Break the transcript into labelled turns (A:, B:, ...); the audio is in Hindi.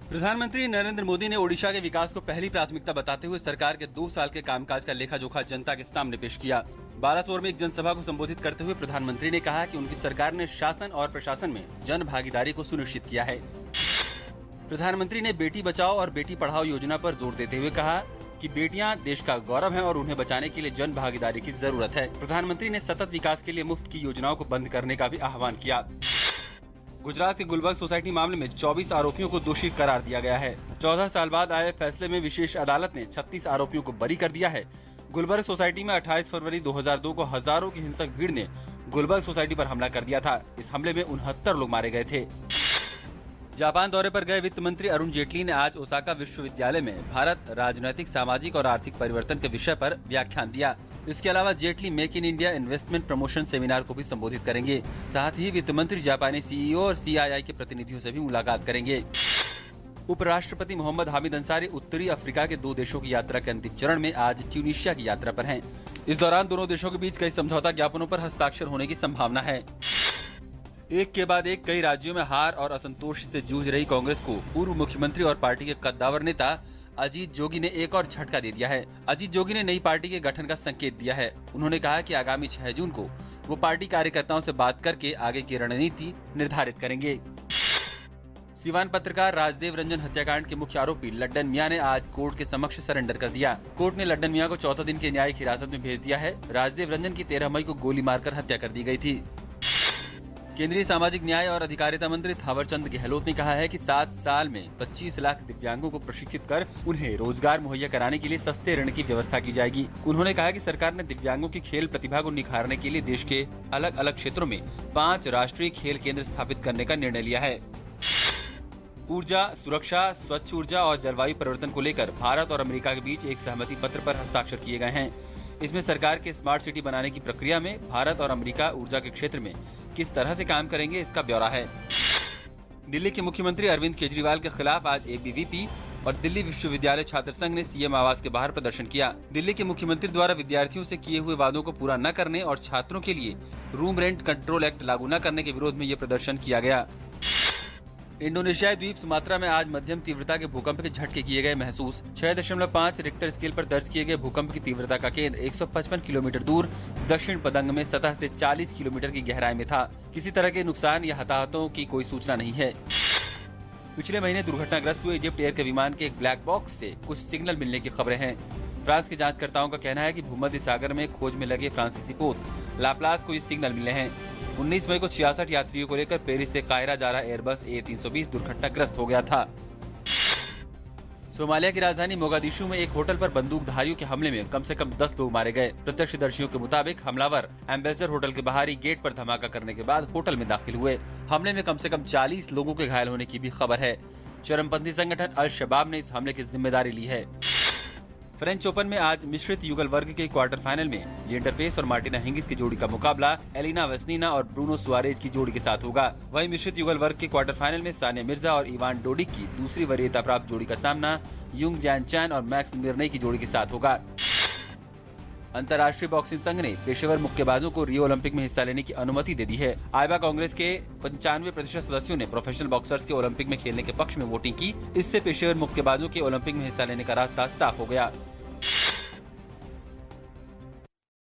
A: प्रधानमंत्री नरेंद्र मोदी ने ओडिशा के विकास को पहली प्राथमिकता बताते हुए सरकार के 2 साल के कामकाज का लेखा जोखा जनता के सामने पेश किया। बालासोर में एक जनसभा को संबोधित करते हुए प्रधानमंत्री ने कहा कि उनकी सरकार ने शासन और प्रशासन में जन भागीदारी को सुनिश्चित किया है। प्रधानमंत्री ने बेटी बचाओ और बेटी पढ़ाओ योजना पर जोर देते हुए कहा कि बेटियां देश का गौरव हैं और उन्हें बचाने के लिए जन भागीदारी की जरूरत है। प्रधानमंत्री ने सतत विकास के लिए मुफ्त की योजनाओं को बंद करने का भी आह्वान किया। गुजरात के गुलबर्ग सोसाइटी मामले में 24 आरोपियों को दोषी करार दिया गया है। 14 साल बाद आए फैसले में विशेष अदालत ने 36 आरोपियों को बरी कर दिया है। गुलबर्ग सोसाइटी में 28 फरवरी 2002 को हजारों की हिंसक भीड़ ने गुलबर्ग सोसाइटी पर हमला कर दिया था। इस हमले में 69 लोग मारे गए थे। जापान दौरे पर गए वित्त मंत्री अरुण जेटली ने आज ओसाका विश्वविद्यालय में भारत राजनैतिक, सामाजिक और आर्थिक परिवर्तन के विषय पर व्याख्यान दिया। इसके अलावा Jaitley make in India investment promotion seminar को भी संबोधित करेंगे। साथ ही वित्त मंत्री जापानी सीईओ और सीआईआई के प्रतिनिधियों से भी मुलाकात करेंगे। उपराष्ट्रपति मोहम्मद हामिद अंसारी उत्तरी अफ्रीका के 2 देशों की यात्रा के अंतिम चरण में आज ट्यूनीशिया की यात्रा पर हैं। इस दौरान दोनों देशों के बीच कई समझौता ज्ञापनों पर हस्ताक्षर होने की संभावना है। एक के बाद एक कई राज्यों में हार और असंतोष से जूझ रही कांग्रेस को पूर्व मुख्यमंत्री और पार्टी के कद्दावर नेता अजीत जोगी ने एक और झटका दे दिया है। अजीत जोगी ने नई पार्टी के गठन का संकेत दिया है। उन्होंने कहा कि आगामी 6 जून को वो पार्टी कार्यकर्ताओं से बात करके आगे की रणनीति निर्धारित करेंगे। सिवान पत्रकार राजदेव रंजन हत्याकांड के मुख्य आरोपी लड्डन मियां ने आज कोर्ट के समक्ष सरेंडर कर दिया। कोर्ट ने लड्डन मियां को 14 दिन की न्यायिक हिरासत में भेज दिया है। राजदेव रंजन की 13 मई को गोली मारकर हत्या कर दी गई थी। केंद्रीय सामाजिक न्याय और अधिकारिता मंत्री थावरचंद गहलोत ने कहा है कि 7 साल में 25 लाख दिव्यांगों को प्रशिक्षित कर उन्हें रोजगार मुहैया कराने के लिए सस्ते ऋण की व्यवस्था की जाएगी। उन्होंने कहा कि सरकार ने दिव्यांगों की खेल प्रतिभा को निखारने के लिए देश के अलग अलग क्षेत्रों में 5 राष्ट्रीय खेल केंद्र स्थापित करने का निर्णय लिया है। ऊर्जा सुरक्षा, स्वच्छ ऊर्जा और जलवायु परिवर्तन को लेकर भारत और अमेरिका के बीच एक सहमति पत्र पर हस्ताक्षर किए गए हैं। इसमें सरकार के स्मार्ट सिटी बनाने की प्रक्रिया में भारत और अमेरिका ऊर्जा के क्षेत्र में किस तरह से काम करेंगे, इसका ब्यौरा है। दिल्ली के मुख्यमंत्री अरविंद केजरीवाल के खिलाफ आज एबीवीपी और दिल्ली विश्वविद्यालय छात्र संघ ने सीएम आवास के बाहर प्रदर्शन किया। दिल्ली के मुख्यमंत्री द्वारा विद्यार्थियों से किए हुए वादों को पूरा न करने और छात्रों के लिए रूम रेंट कंट्रोल एक्ट लागू न करने के विरोध में ये प्रदर्शन किया गया। इंडोनेशियाई द्वीप सुमात्रा में आज मध्यम तीव्रता के भूकंप के झटके किए गए महसूस। 6.5 रिक्टर स्केल पर दर्ज किए गए भूकंप की तीव्रता का केंद्र 155 किलोमीटर दूर दक्षिण पदंग में सतह से 40 किलोमीटर की गहराई में था। किसी तरह के नुकसान या हताहतों की कोई सूचना नहीं है। पिछले महीने दुर्घटनाग्रस्त हुए इजिप्ट एयर के विमान के एक ब्लैक बॉक्स से कुछ सिग्नल मिलने की खबरें हैं। फ्रांस के जांचकर्ताओं का कहना है कि भूमध्य सागर में खोज में लगे फ्रांसीसी पोत लाप्लास को ये सिग्नल मिले हैं। 19 मई को 66 यात्रियों को लेकर पेरिस से कायरा जा रहा एयरबस A320 दुर्घटनाग्रस्त हो गया था। सोमालिया की राजधानी मोगादिशु में एक होटल पर बंदूकधारियों के हमले में कम से कम 10 लोग मारे गए। प्रत्यक्षदर्शियों के मुताबिक हमलावर एम्बेसडर होटल के बाहरी गेट पर धमाका करने के बाद होटल में दाखिल हुए। हमले में कम से कम 40 लोगों के घायल होने की भी खबर है। चरमपंथी संगठन अल शबाब ने इस हमले की जिम्मेदारी ली है। फ्रेंच ओपन में आज मिश्रित युगल वर्ग के क्वार्टर फाइनल में लिएंडर पेस और मार्टिना हिंगिस की जोड़ी का मुकाबला एलिना वेस्निना और ब्रूनो सुआरेज की जोड़ी के साथ होगा। वहीं मिश्रित युगल वर्ग के क्वार्टर फाइनल में सानिया मिर्जा और इवान डोडिक की दूसरी वरीयता प्राप्त जोड़ी का सामना युंग जैन चैन और मैक्स मिर्नई की जोड़ी के साथ होगा। अंतर्राष्ट्रीय बॉक्सिंग संघ ने पेशेवर मुक्केबाजों को रियो ओलंपिक में हिस्सा लेने की अनुमति दे दी है। आईबा कांग्रेस के 95% सदस्यों ने प्रोफेशनल बॉक्सर्स के ओलंपिक में खेलने के पक्ष में वोटिंग की। इससे पेशेवर मुक्केबाजों के ओलंपिक में हिस्सा लेने का रास्ता साफ हो गया।